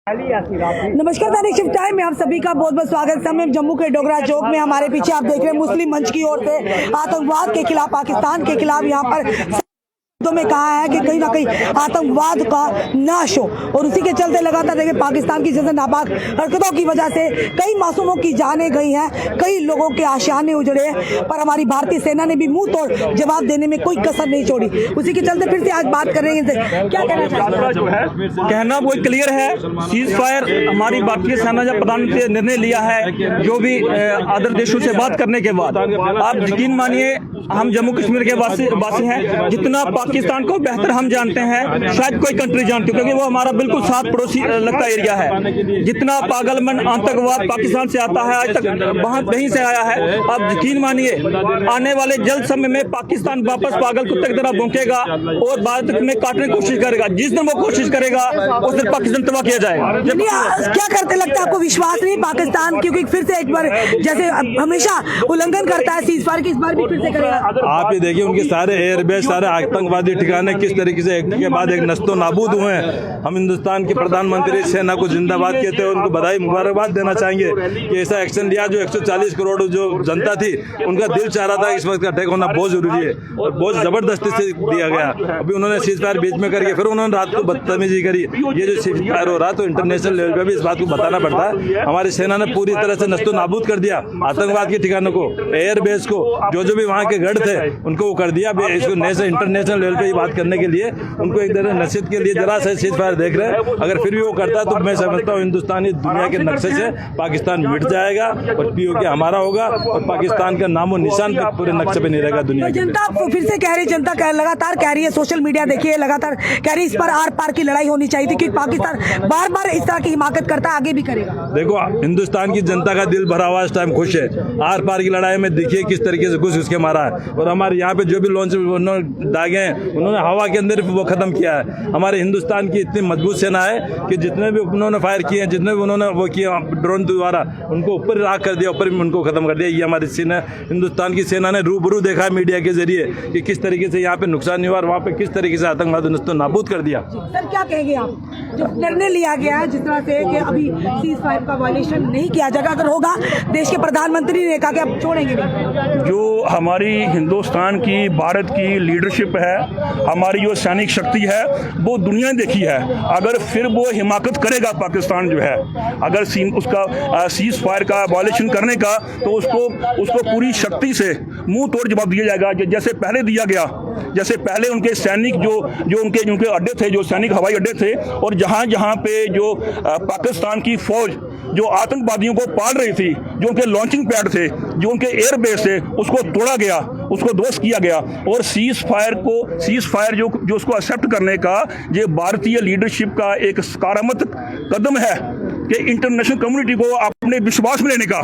नमस्कार, दैनिक shift time में आप सभी का बहुत बहुत स्वागत। समय जम्मू के डोगरा चौक में हमारे पीछे आप देख रहे हैं मुस्लिम मंच की ओर से आतंकवाद के खिलाफ, पाकिस्तान के खिलाफ यहाँ पर में कहा है कि कहीं ना कहीं आतंकवाद का नाश हो, और उसी के चलते लगातार देखिए पाकिस्तान की जैसे नापाक हरकतों की वजह से कई मासूमों की जानें गई हैं, कई लोगों के आशियाने उजड़े हैं, पर हमारी भारतीय सेना ने भी मुंह तोड़ जवाब देने में कोई कसर नहीं छोड़ी। उसी के चलते फिर से आज बात कर रहे हैं, क्या कहना चाहते हैं? कहना वो क्लियर है, सीज फायर हमारी भारतीय सेना जब प्रधानमंत्री ने निर्णय लिया है, जो भी अदर देशों से बात करने के बाद, आप यकीन मानिए हम जम्मू कश्मीर के वासी हैं, जितना पाकिस्तान को बेहतर हम जानते हैं शायद कोई कंट्री जानती है, क्योंकि वो हमारा बिल्कुल साथ पड़ोसी लगता एरिया है। जितना पागलमन आतंकवाद पाकिस्तान से आता है, आज तक वहां कहीं से आया है। आप यकीन मानिए आने वाले जल्द समय में पाकिस्तान वापस पागल कुत्ते की तरह भौंकेगा और भारत में काटने की कोशिश करेगा। जिस दिन वो कोशिश करेगा उस दिन पाकिस्तान तबाह किया जाएगा। क्या करते लगता है आपको? विश्वास नहीं पाकिस्तान, क्योंकि फिर से एक बार जैसे हमेशा उल्लंघन करता है सीज फायर की, इस बार भी फिर से करेगा। आप ये देखिए उनके सारे एयरबेस, सारे आतंकवादी ठिकाने किस तरीके से एक के बाद एक नस्तो नाबूद हुए हैं। हम हिंदुस्तान के प्रधानमंत्री सेना को जिंदाबाद कहते हैं, उनको बधाई मुबारकबाद देना चाहेंगे कि ऐसा एक्शन लिया। जो 140 करोड़ जो जनता थी उनका दिल चाह रहा था इस वक्त अटैक होना बहुत जरूरी है, और बहुत जबरदस्ती से दिया गया। अभी उन्होंने सीज फायर बीच में करके फिर उन्होंने रात को बदतमीजी करी। ये जो सीज फायर हो रहा तो इंटरनेशनल लेवल पे भी इस बात को बताना पड़ता है। हमारी सेना ने पूरी तरह से नस्तो नाबूद कर दिया आतंकवाद के ठिकानों को, एयरबेस को, जो भी वहाँ के गढ़ थे उनको वो कर दिया। इसको नए से इंटरनेशनल लेवल पे बात करने के लिए उनको एक तरह नसीहत के लिए जरा सा सीज फायर देख रहे हैं। अगर फिर भी वो करता है तो मैं समझता हूँ हिंदुस्तानी दुनिया के नक्शे से पाकिस्तान मिट जाएगा और पीओके हमारा होगा और पाकिस्तान का नामो निशान पूरे नक्शे पे नहीं रहेगा दुनिया की। जनता फिर से कह रही, जनता लगातार कह रही है, सोशल मीडिया देखिए लगातार कह रही इस पर आर पार की लड़ाई होनी चाहिए थी, क्योंकि पाकिस्तान बार बार इस तरह की हिमाकत करता है, आगे भी करेगा। देखो हिंदुस्तान की जनता का दिल भरा हुआ इस टाइम खुश है। आर पार की लड़ाई में देखिए किस तरीके से घुस के मारा है, और हमारे यहाँ पे जो भी लॉन्च दागे हैं उन्होंने हवा के अंदर वो खत्म किया है। हमारे हिंदुस्तान की इतनी मजबूत सेना है कि जितने भी उन्होंने फायर किए हैं, जितने भी उन्होंने वो किया ड्रोन द्वारा, उनको ऊपर राख कर दिया, ऊपर भी उनको खत्म कर दिया। ये हमारी सेना, हिंदुस्तान की सेना ने रूबरू देखा है मीडिया के जरिए कि किस तरीके से यहाँ पे नुकसान हुआ और वहाँ पे किस तरीके से आतंकवाद नस्तो नाबूद कर दिया। सर क्या कहेंगे आप, जो निर्णय लिया गया है जिस तरह से कि अभी सीज फायर का वायलेशन नहीं किया जाएगा, अगर होगा देश के प्रधानमंत्री ने कहा कि आप छोड़ेंगे नहीं। जो हमारी हिंदुस्तान की, भारत की लीडरशिप है, हमारी जो सैनिक शक्ति है वो दुनिया ने देखी है। अगर फिर वो हिमाकत करेगा पाकिस्तान जो है, अगर उसका सीज फायर का वायलेशन करने का, तो उसको पूरी शक्ति से मुंह तोड़ जवाब दिया जाएगा, जैसे पहले दिया गया। जैसे पहले उनके सैनिक जो उनके अड्डे थे, जो सैनिक हवाई अड्डे थे, और जहां पे जो पाकिस्तान की फौज जो आतंकवादियों को पाल रही थी, जो उनके लॉन्चिंग पैड थे, जो उनके एयरबेस थे, उसको तोड़ा गया, उसको ध्वस्त किया गया। और सीज फायर जो उसको एक्सेप्ट करने का ये भारतीय लीडरशिप का एक सकारात्मक कदम है कि इंटरनेशनल कम्युनिटी को अपने विश्वास में लेने का,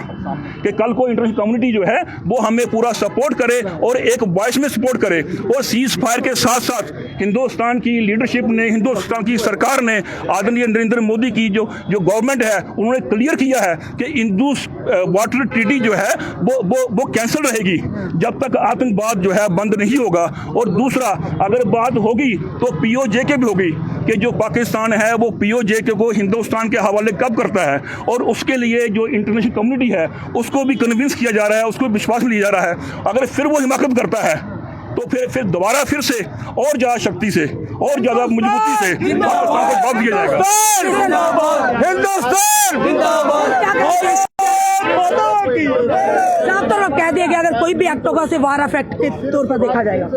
कि कल को इंटरनेशनल कम्युनिटी जो है वो हमें पूरा सपोर्ट करे और एक वॉइस में सपोर्ट करे। और सीज फायर के साथ साथ हिंदुस्तान की लीडरशिप ने, हिंदुस्तान की सरकार ने, आदरणीय नरेंद्र मोदी की जो गवर्नमेंट है, उन्होंने क्लियर किया है कि इंडस वाटर ट्रीटी जो है वो कैंसिल रहेगी जब तक आतंकवाद जो है बंद नहीं होगा। और दूसरा, अगर बात होगी तो पीओजे भी होगी, कि जो पाकिस्तान है वो पीओजे को हिंदुस्तान के हवाले कब करता है, और उसके लिए जो इंटरनेशनल कम्युनिटी है उसको भी कन्विंस किया जा रहा है, उसको विश्वास में लिया जा रहा है। अगर फिर वो हिमाकत करता है तो फिर दोबारा फिर से और ज्यादा शक्ति से और ज्यादा मजबूती से पाकिस्तान को जवाब दिया जाएगा। कह दिया गया अगर कोई भी एक्ट होगा उसे वार इफेक्ट के तौर पर देखा जाएगा।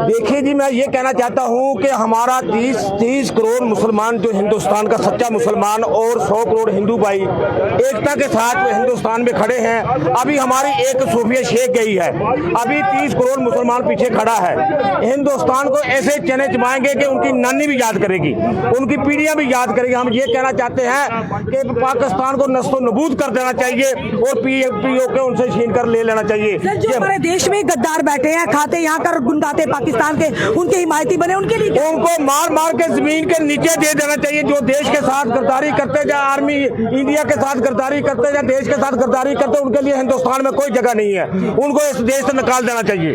देखिए जी, मैं ये कहना चाहता हूँ कि हमारा 30 करोड़ मुसलमान, जो हिंदुस्तान का सच्चा मुसलमान, और 100 करोड़ हिंदू भाई एकता के साथ में हिंदुस्तान में खड़े हैं। अभी हमारी एक सूफिया शेख गई है, अभी 30 करोड़ मुसलमान पीछे खड़ा है। हिंदुस्तान को ऐसे चने चबाएंगे कि उनकी नानी भी याद करेगी, उनकी पीढ़ियां भी याद करेगी। हम ये कहना चाहते हैं कि पाकिस्तान को नस्तो नबूद कर देना चाहिए और पीओके रोक के उनसे छीन कर ले लेना चाहिए। सर, जो हमारे देश में गद्दार बैठे हैं, खाते यहाँ कर गुनगाते पाकिस्तान के, उनके हिमायती बने, उनके लिए क्या? उनको मार मार के जमीन के नीचे दे देना चाहिए। जो देश के साथ गद्दारी करते जा, आर्मी इंडिया के साथ गद्दारी करते जा, देश के साथ गद्दारी करते, उनके लिए हिंदुस्तान में कोई जगह नहीं है। उनको इस देश से निकाल देना चाहिए।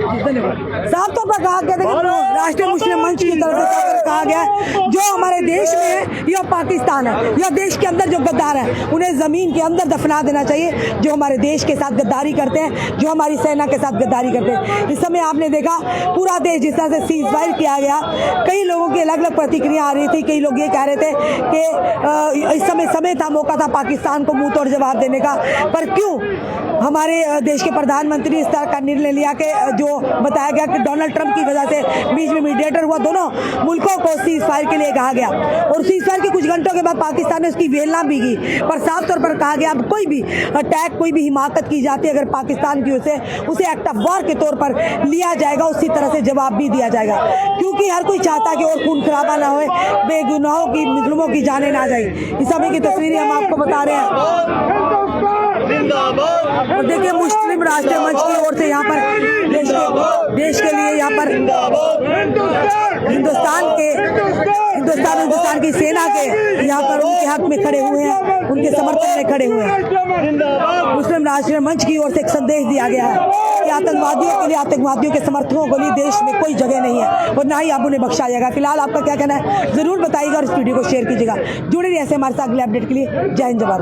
साफ तौर पर कहा गया था कि राष्ट्रीय मुस्लिम मंच की तरफ से कहा गया है, जो हमारे देश में है यह पाकिस्तान है, यह देश के अंदर जो गद्दार है उन्हें जमीन के अंदर दफना देना चाहिए, जो हमारे देश के साथ गद्दारी करते हैं, जो हमारी सेना के साथ गद्दारी करते हैं। इस समय आपने देखा पूरा देश जिस तरह से सीज फायर किया गया, कई लोगों की अलग अलग प्रतिक्रिया आ रही थी। कई लोग ये कह रहे थे कि इस समय था, मौका था पाकिस्तान को मुंह तोड़ जवाब देने का, पर क्यों हमारे देश के प्रधानमंत्री इस तरह का निर्णय लिया कि जो बताया गया कि डोनाल्ड ट्रंप की वजह से बीच में मीडिएटर हुआ, दोनों मुल्कों को सीज फायर के लिए कहा गया और सीज फायर के कुछ घंटों के बाद पाकिस्तान ने उसकी वेलना भी की, पर साफ तौर पर कहा गया अब कोई भी अटैक, कोई भी हिमाकत की जाती है अगर पाकिस्तान की ओर से, उसे एक्ट ऑफ वॉर के तौर पर लिया जाएगा, उसी तरह से जवाब भी दिया जाएगा, क्योंकि हर कोई चाहता है कि और खून खराबा ना होए, बेगुनाहों की मुस्लिमों की जाने ना जाए। इस समय की तस्वीरें हम आपको बता रहे हैं और देखिए मुस्लिम राष्ट्रीय मंच की ओर से यहाँ पर देश के लिए यहाँ पर हिंदुस्तान की सेना के यहाँ पर उनके हक में खड़े हुए हैं, उनके समर्थन में खड़े हुए हैं। मुस्लिम राष्ट्रीय मंच की ओर से एक संदेश दिया गया है कि आतंकवादियों के लिए, आतंकवादियों के समर्थकों के लिए देश में कोई जगह नहीं है और ना ही अब उन्हें बख्शा जाएगा। फिलहाल आपका क्या कहना है जरूर बताइएगा और इस वीडियो को शेयर कीजिएगा। जुड़े रहिए ऐसे हमारे साथ अगले अपडेट के लिए। जय हिंद, जय भारत।